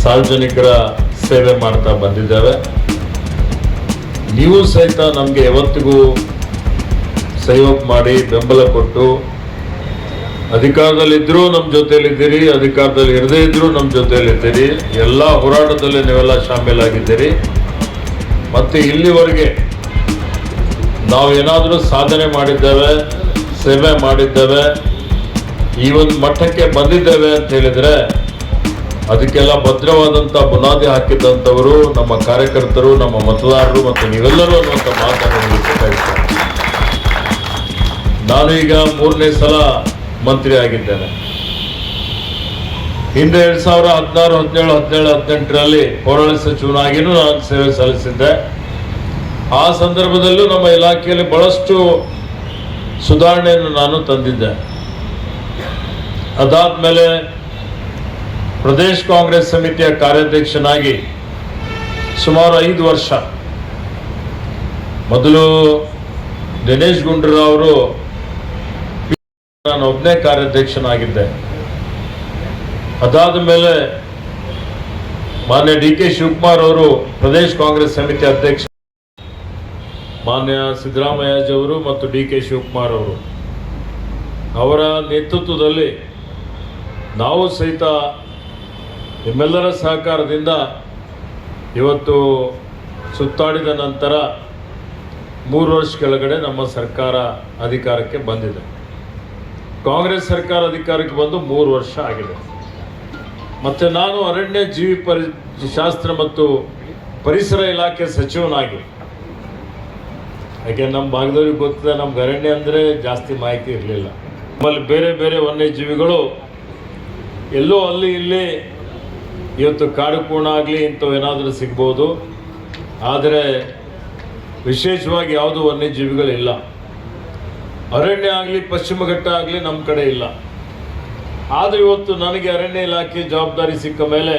ಸಾರ್ವಜನಿಕರ ಸೇವೆ ಮಾಡ್ತಾ ಬಂದಿದ್ದೇವೆ. ನೀವು ಸಹಿತ ನಮಗೆ ಯಾವತ್ತಿಗೂ ಸಹಯೋಗ ಮಾಡಿ ಬೆಂಬಲ ಕೊಟ್ಟು ಅಧಿಕಾರದಲ್ಲಿದ್ದರೂ ನಮ್ಮ ಜೊತೆಯಲ್ಲಿದ್ದೀರಿ, ಅಧಿಕಾರದಲ್ಲಿ ಇರದೇ ಇದ್ದರೂ ನಮ್ಮ ಜೊತೆಯಲ್ಲಿದ್ದೀರಿ. ಎಲ್ಲ ಹೋರಾಟದಲ್ಲಿ ನೀವೆಲ್ಲ ಶಾಮೀಲಾಗಿದ್ದೀರಿ. ಮತ್ತು ಇಲ್ಲಿವರೆಗೆ ನಾವು ಏನಾದರೂ ಸಾಧನೆ ಮಾಡಿದ್ದೇವೆ, ಸೇವೆ ಮಾಡಿದ್ದೇವೆ, ಈ ಒಂದು ಮಟ್ಟಕ್ಕೆ ಬಂದಿದ್ದೇವೆ ಅಂತ ಹೇಳಿದರೆ ಅದಕ್ಕೆಲ್ಲ ಭದ್ರವಾದಂಥ ಬುನಾದಿ ಹಾಕಿದ್ದಂಥವರು ನಮ್ಮ ಕಾರ್ಯಕರ್ತರು, ನಮ್ಮ ಮತದಾರರು ಮತ್ತು ನೀವೆಲ್ಲರೂ ಅನ್ನುವಂಥ ಮಾತನ್ನು ಬಯಸ್ತಾರೆ. ನಾನು ಈಗ 3ನೇ ಸಲ ಮಂತ್ರಿ ಆಗಿದ್ದೇನೆ. ಹಿಂದೆ 2016, 17, 18ರಲ್ಲಿ ಹೋರಾಟ ಸಚಿವನಾಗಿಯೂ ನಾನು ಸೇವೆ ಸಲ್ಲಿಸಿದ್ದೆ. ಆ ಸಂದರ್ಭದಲ್ಲೂ ನಮ್ಮ ಇಲಾಖೆಯಲ್ಲಿ ಬಹಳಷ್ಟು ಸುಧಾರಣೆಯನ್ನು ನಾನು ತಂದಿದ್ದೆ. ಅದಾದ್ಮೇಲೆ ಪ್ರದೇಶ ಕಾಂಗ್ರೆಸ್ ಸಮಿತಿಯ ಕಾರ್ಯಾಧ್ಯಕ್ಷನಾಗಿ ಸುಮಾರು 5 ವರ್ಷ, ಮೊದಲು ದಿನೇಶ್ ಗುಂಡೂರಾವ್ ಅವರು, ನಾನು ಒಬ್ಬನೇ ಕಾರ್ಯಾಧ್ಯಕ್ಷನಾಗಿದ್ದೆ. ಅದಾದ ಮೇಲೆ ಮಾನ್ಯ ಡಿ ಕೆ ಶಿವಕುಮಾರ್ ಅವರು ಪ್ರದೇಶ ಕಾಂಗ್ರೆಸ್ ಸಮಿತಿ ಅಧ್ಯಕ್ಷ, ಮಾನ್ಯ ಸಿದ್ದರಾಮಯ್ಯಜಿಯವರು ಮತ್ತು ಡಿ ಕೆ ಶಿವಕುಮಾರ್ ಅವರು ಅವರ ನೇತೃತ್ವದಲ್ಲಿ ನಾವು ಸಹಿತ ನಿಮ್ಮೆಲ್ಲರ ಸಹಕಾರದಿಂದ ಇವತ್ತು ಸುತ್ತಾಡಿದ ನಂತರ 3 ವರ್ಷ ಕೆಳಗಡೆ ನಮ್ಮ ಸರ್ಕಾರ ಅಧಿಕಾರಕ್ಕೆ ಬಂದಿದೆ. ಕಾಂಗ್ರೆಸ್ ಸರ್ಕಾರ ಅಧಿಕಾರಕ್ಕೆ ಬಂದು 3 ವರ್ಷ ಆಗಿದೆ. ಮತ್ತು ನಾನು ಅರಣ್ಯ ಜೀವಿ ಶಾಸ್ತ್ರ ಮತ್ತು ಪರಿಸರ ಇಲಾಖೆ ಸಚಿವನಾಗಿ, ಯಾಕೆ ನಮ್ಮ ಭಾಗದವ್ರಿಗೆ ಗೊತ್ತಿದೆ, ನಮ್ಗೆ ಅರಣ್ಯ ಅಂದರೆ ಜಾಸ್ತಿ ಮಾಹಿತಿ ಇರಲಿಲ್ಲ. ನಮ್ಮಲ್ಲಿ ಬೇರೆ ಬೇರೆ ವನ್ಯಜೀವಿಗಳು ಎಲ್ಲೋ ಅಲ್ಲಿ ಇಲ್ಲಿ ಇವತ್ತು ಕಾಡು ಕೋಣ ಆಗಲಿ ಇಂಥವೇನಾದರೂ ಸಿಗ್ಬೋದು, ಆದರೆ ವಿಶೇಷವಾಗಿ ಯಾವುದು ವನ್ಯಜೀವಿಗಳಿಲ್ಲ. ಅರಣ್ಯ ಆಗಲಿ ಪಶ್ಚಿಮ ಘಟ್ಟ ಆಗಲಿ ನಮ್ಮ ಕಡೆ ಇಲ್ಲ. ಆದರೆ ಇವತ್ತು ನನಗೆ ಅರಣ್ಯ ಇಲಾಖೆ ಜವಾಬ್ದಾರಿ ಸಿಕ್ಕ ಮೇಲೆ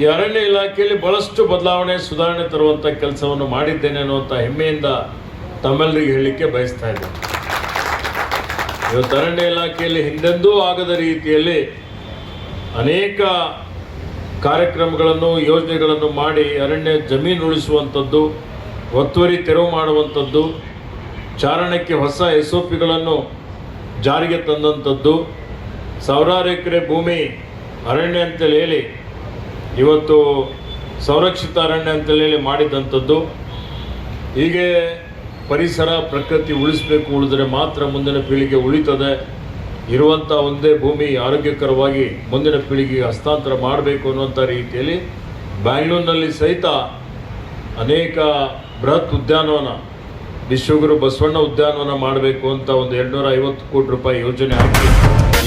ಈ ಅರಣ್ಯ ಇಲಾಖೆಯಲ್ಲಿ ಬಹಳಷ್ಟು ಬದಲಾವಣೆ ಸುಧಾರಣೆ ತರುವಂಥ ಕೆಲಸವನ್ನು ಮಾಡಿದ್ದೇನೆ ಅನ್ನುವಂಥ ಹೆಮ್ಮೆಯಿಂದ ತಮ್ಮೆಲ್ಲರಿಗೆ ಹೇಳಲಿಕ್ಕೆ ಬಯಸ್ತಾ ಇದ್ದೇನೆ. ಇವತ್ತು ಅರಣ್ಯ ಇಲಾಖೆಯಲ್ಲಿ ಹಿಂದೆಂದೂ ಆಗದ ರೀತಿಯಲ್ಲಿ ಅನೇಕ ಕಾರ್ಯಕ್ರಮಗಳನ್ನು, ಯೋಜನೆಗಳನ್ನು ಮಾಡಿ ಅರಣ್ಯ ಜಮೀನು ಉಳಿಸುವಂಥದ್ದು, ಒತ್ತುವರಿ ತೆರವು ಮಾಡುವಂಥದ್ದು, ಚಾರಣಕ್ಕೆ ಹೊಸ SOPಗಳನ್ನು ಜಾರಿಗೆ ತಂದಂಥದ್ದು, ಸಾವಿರಾರು ಎಕರೆ ಭೂಮಿ ಅರಣ್ಯ ಅಂತೇಳಿ ಹೇಳಿ ಇವತ್ತು ಸಂರಕ್ಷಿತ ಅರಣ್ಯ ಅಂತೇಳಿ ಹೇಳಿ ಮಾಡಿದಂಥದ್ದು. ಹೀಗೆ ಪರಿಸರ ಪ್ರಕೃತಿ ಉಳಿಸಬೇಕು, ಉಳಿದರೆ ಮಾತ್ರ ಮುಂದಿನ ಪೀಳಿಗೆ ಉಳಿತದೆ. ಇರುವಂಥ ಒಂದೇ ಭೂಮಿ ಆರೋಗ್ಯಕರವಾಗಿ ಮುಂದಿನ ಪೀಳಿಗೆಗೆ ಹಸ್ತಾಂತರ ಮಾಡಬೇಕು ಅನ್ನುವಂಥ ರೀತಿಯಲ್ಲಿ ಬ್ಯಾಂಗ್ಳೂರಿನಲ್ಲಿ ಸಹಿತ ಅನೇಕ ಬೃಹತ್ ಉದ್ಯಾನವನ, ವಿಶ್ವಗುರು ಬಸವಣ್ಣ ಉದ್ಯಾನವನ ಮಾಡಬೇಕು ಅಂತ ಒಂದು 250 ಕೋಟಿ ರೂಪಾಯಿ ಯೋಜನೆ ಹಾಕಿ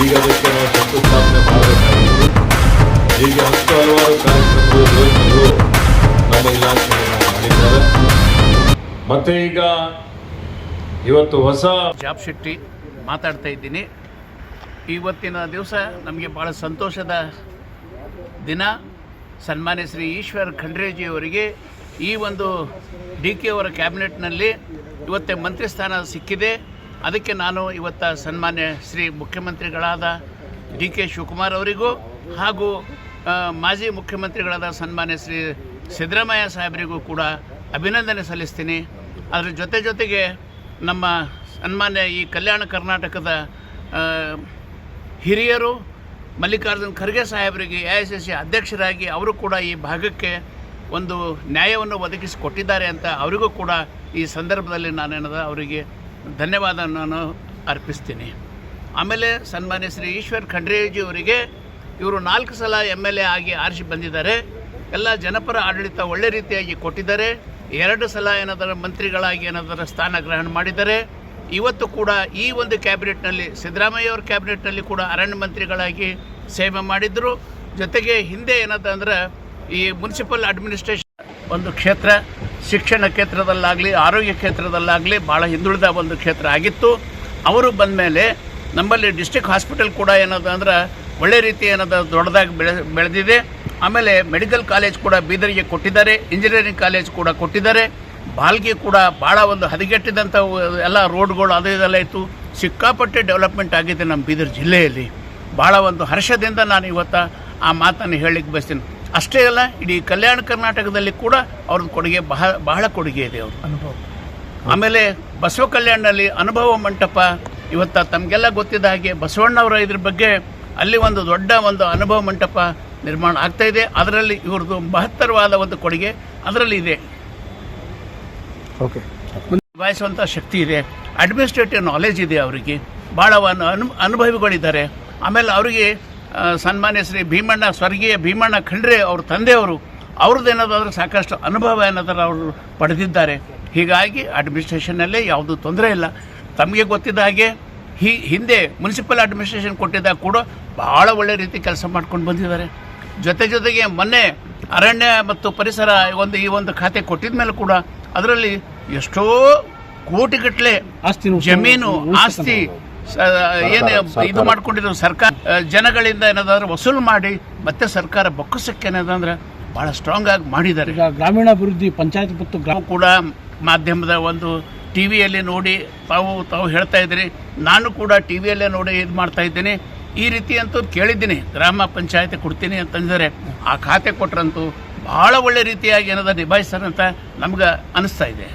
ಈಗ ಅದಕ್ಕೆ ನಾವು ಶಂಕುಸ್ಥಾಪನೆ ಮಾಡಬೇಕಾಗಿದೆ. ಹೀಗೆ ಹಲವಾರು ಕಾರ್ಯಕ್ರಮಗಳು, ಯೋಜನೆಗಳು ನಮ್ಮ ಇಲಾಖೆಯಲ್ಲಿ ಮಾಡಿದ್ದಾರೆ. ಮತ್ತು ಈಗ ಇವತ್ತು ಹೊಸ ಜಾಬ್ ಶೆಟ್ಟಿ ಮಾತಾಡ್ತಾ ಇದ್ದೀನಿ. ಇವತ್ತಿನ ದಿವಸ ನಮಗೆ ಭಾಳ ಸಂತೋಷದ ದಿನ. ಸನ್ಮಾನ್ಯ ಶ್ರೀ ಈಶ್ವರ್ ಖಂಡ್ರೆಜಿಯವರಿಗೆ ಈ ಒಂದು DK ಅವರ ಕ್ಯಾಬಿನೆಟ್ನಲ್ಲಿ ಇವತ್ತೇ ಮಂತ್ರಿ ಸ್ಥಾನ ಸಿಕ್ಕಿದೆ. ಅದಕ್ಕೆ ನಾನು ಇವತ್ತು ಸನ್ಮಾನ್ಯ ಶ್ರೀ ಮುಖ್ಯಮಂತ್ರಿಗಳಾದ DK ಶಿವಕುಮಾರ್ ಅವರಿಗೂ ಹಾಗೂ ಮಾಜಿ ಮುಖ್ಯಮಂತ್ರಿಗಳಾದ ಸನ್ಮಾನ್ಯ ಶ್ರೀ ಸಿದ್ದರಾಮಯ್ಯ ಸಾಹೇಬರಿಗೂ ಕೂಡ ಅಭಿನಂದನೆ ಸಲ್ಲಿಸ್ತೀನಿ. ಅದರ ಜೊತೆಗೆ ನಮ್ಮ ಸನ್ಮಾನ್ಯ ಈ ಕಲ್ಯಾಣ ಕರ್ನಾಟಕದ ಹಿರಿಯರು ಮಲ್ಲಿಕಾರ್ಜುನ್ ಖರ್ಗೆ ಸಾಹೇಬರಿಗೆ AICC ಅಧ್ಯಕ್ಷರಾಗಿ ಅವರು ಕೂಡ ಈ ಭಾಗಕ್ಕೆ ಒಂದು ನ್ಯಾಯವನ್ನು ಒದಗಿಸಿಕೊಟ್ಟಿದ್ದಾರೆ ಅಂತ ಅವರಿಗೂ ಕೂಡ ಈ ಸಂದರ್ಭದಲ್ಲಿ ಅವರಿಗೆ ಧನ್ಯವಾದ ನಾನು ಅರ್ಪಿಸ್ತೀನಿ. ಆಮೇಲೆ ಸನ್ಮಾನ್ಯ ಶ್ರೀ ಈಶ್ವರ್ ಖಂಡ್ರೆಜಿ ಅವರಿಗೆ ಇವರು 4 ಸಲ MLA ಆಗಿ ಆರಿಸಿ ಬಂದಿದ್ದಾರೆ. ಎಲ್ಲ ಜನಪರ ಆಡಳಿತ ಒಳ್ಳೆ ರೀತಿಯಾಗಿ ಕೊಟ್ಟಿದ್ದಾರೆ. 2 ಸಲ ಮಂತ್ರಿಗಳಾಗಿ ಸ್ಥಾನ ಗ್ರಹಣ ಮಾಡಿದ್ದಾರೆ. ಇವತ್ತು ಕೂಡ ಈ ಒಂದು ಕ್ಯಾಬಿನೆಟ್ನಲ್ಲಿ ಸಿದ್ದರಾಮಯ್ಯ ಅವರ ಕ್ಯಾಬಿನೆಟ್ನಲ್ಲಿ ಕೂಡ ಅರಣ್ಯ ಮಂತ್ರಿಗಳಾಗಿ ಸೇವೆ ಮಾಡಿದರು. ಜೊತೆಗೆ ಹಿಂದೆ ಈ ಮುನ್ಸಿಪಲ್ ಅಡ್ಮಿನಿಸ್ಟ್ರೇಷನ್ ಒಂದು ಕ್ಷೇತ್ರ, ಶಿಕ್ಷಣ ಕ್ಷೇತ್ರದಲ್ಲಾಗಲಿ ಆರೋಗ್ಯ ಕ್ಷೇತ್ರದಲ್ಲಾಗಲಿ ಭಾಳ ಹಿಂದುಳಿದ ಒಂದು ಕ್ಷೇತ್ರ ಆಗಿತ್ತು. ಅವರು ಬಂದ ಮೇಲೆ ನಮ್ಮಲ್ಲಿ ಡಿಸ್ಟ್ರಿಕ್ಟ್ ಹಾಸ್ಪಿಟಲ್ ಕೂಡ ಒಳ್ಳೆ ರೀತಿ ದೊಡ್ಡದಾಗಿ ಬೆಳೆದಿದೆ. ಆಮೇಲೆ ಮೆಡಿಕಲ್ ಕಾಲೇಜ್ ಕೂಡ ಬೀದರ್ಗೆ ಕೊಟ್ಟಿದ್ದಾರೆ, ಇಂಜಿನಿಯರಿಂಗ್ ಕಾಲೇಜ್ ಕೂಡ ಕೊಟ್ಟಿದ್ದಾರೆ. ಬಾಲ್ಗೆ ಕೂಡ ಭಾಳ ಒಂದು ಹದಗೆಟ್ಟಿದಂಥ ಎಲ್ಲ ರೋಡ್ಗಳು ಅದು ಇದೆಲ್ಲ ಇತ್ತು. ಸಿಕ್ಕಾಪಟ್ಟೆ ಡೆವಲಪ್ಮೆಂಟ್ ಆಗಿದೆ ನಮ್ಮ ಬೀದರ್ ಜಿಲ್ಲೆಯಲ್ಲಿ. ಭಾಳ ಒಂದು ಹರ್ಷದಿಂದ ನಾನು ಇವತ್ತು ಆ ಮಾತನ್ನು ಹೇಳಲಿಕ್ಕೆ ಬಯಸ್ತೀನಿ. ಅಷ್ಟೇ ಅಲ್ಲ, ಇಡೀ ಕಲ್ಯಾಣ ಕರ್ನಾಟಕದಲ್ಲಿ ಕೂಡ ಅವ್ರದ್ದು ಕೊಡುಗೆ ಬಹಳ ಕೊಡುಗೆ ಇದೆ ಅವ್ರ ಅನುಭವ. ಆಮೇಲೆ ಬಸವ ಕಲ್ಯಾಣದಲ್ಲಿ ಅನುಭವ ಮಂಟಪ ಇವತ್ತು ತಮಗೆಲ್ಲ ಗೊತ್ತಿದ್ದ ಹಾಗೆ ಬಸವಣ್ಣವರ ಇದ್ರ ಬಗ್ಗೆ ಅಲ್ಲಿ ಒಂದು ದೊಡ್ಡ ಒಂದು ಅನುಭವ ಮಂಟಪ ನಿರ್ಮಾಣ ಆಗ್ತಾ ಇದೆ. ಅದರಲ್ಲಿ ಇವ್ರದ್ದು ಮಹತ್ತರವಾದ ಒಂದು ಕೊಡುಗೆ ಅದರಲ್ಲಿ ಇದೆ. ಓಕೆ, ನಿಭಾಯಿಸುವಂಥ ಶಕ್ತಿ ಇದೆ, ಅಡ್ಮಿನಿಸ್ಟ್ರೇಟಿವ್ ನಾಲೆಜ್ ಇದೆ ಅವರಿಗೆ, ಭಾಳ ಅನುಭವಿಗಳಿದ್ದಾರೆ. ಆಮೇಲೆ ಅವರಿಗೆ ಸನ್ಮಾನ್ಯ ಶ್ರೀ ಭೀಮಣ್ಣ, ಸ್ವರ್ಗೀಯ ಭೀಮಣ್ಣ ಖಂಡ್ರೆ ಅವ್ರ ತಂದೆಯವರು, ಅವ್ರದ್ದು ಏನಾದರೂ ಸಾಕಷ್ಟು ಅನುಭವ ಏನಾದರೂ ಅವರು ಪಡೆದಿದ್ದಾರೆ. ಹೀಗಾಗಿ ಅಡ್ಮಿನಿಸ್ಟ್ರೇಷನ್ನಲ್ಲೇ ಯಾವುದೂ ತೊಂದರೆ ಇಲ್ಲ. ತಮಗೆ ಗೊತ್ತಿದ್ದ ಹಾಗೆ ಹಿಂದೆ ಮುನ್ಸಿಪಲ್ ಅಡ್ಮಿನಿಸ್ಟ್ರೇಷನ್ ಕೊಟ್ಟಿದ್ದಾಗ ಕೂಡ ಭಾಳ ಒಳ್ಳೆ ರೀತಿ ಕೆಲಸ ಮಾಡ್ಕೊಂಡು ಬಂದಿದ್ದಾರೆ. ಜೊತೆಗೆ ಮೊನ್ನೆ ಅರಣ್ಯ ಮತ್ತು ಪರಿಸರ ಈ ಒಂದು ಖಾತೆ ಕೊಟ್ಟಿದ ಮೇಲೆ ಕೂಡ ಅದರಲ್ಲಿ ಎಷ್ಟೋ ಕೋಟಿಗಟ್ಟಲೆ ಜಮೀನು ಆಸ್ತಿ ಏನು ಇದು ಮಾಡ್ಕೊಂಡಿದ್ರು ಸರ್ಕಾರ ಜನಗಳಿಂದ ಏನಾದರೂ ವಸೂಲು ಮಾಡಿ ಮತ್ತೆ ಸರ್ಕಾರ ಬೊಕ್ಕಸಕ್ಕೆ ಏನದಂದ್ರೆ ಭಾಳ ಸ್ಟ್ರಾಂಗ್ ಆಗಿ ಮಾಡಿದ್ದಾರೆ. ಗ್ರಾಮೀಣಾಭಿವೃದ್ಧಿ ಪಂಚಾಯತ್ ಮತ್ತು ನಾವು ಕೂಡ ಮಾಧ್ಯಮದ ಒಂದು ಟಿ ವಿಯಲ್ಲಿ ನೋಡಿ ತಾವು ಹೇಳ್ತಾ ಇದ್ದೀರಿ, ನಾನು ಕೂಡ ಟಿ ವಿಯಲ್ಲೇ ನೋಡಿ ಇದು ಮಾಡ್ತಾ ಇದ್ದೀನಿ. ಈ ರೀತಿ ಅಂತೂ ಕೇಳಿದ್ದೀನಿ, ಗ್ರಾಮ ಪಂಚಾಯತ್ ಕೊಡ್ತೀನಿ ಅಂತಂದರೆ ಆ ಖಾತೆ ಕೊಟ್ಟರಂತೂ ಭಾಳ ಒಳ್ಳೆ ರೀತಿಯಾಗಿ ಏನದ ನಿಭಾಯಿಸ್ತಾರಂತ ನಮ್ಗೆ ಅನಿಸ್ತಾ ಇದೆ.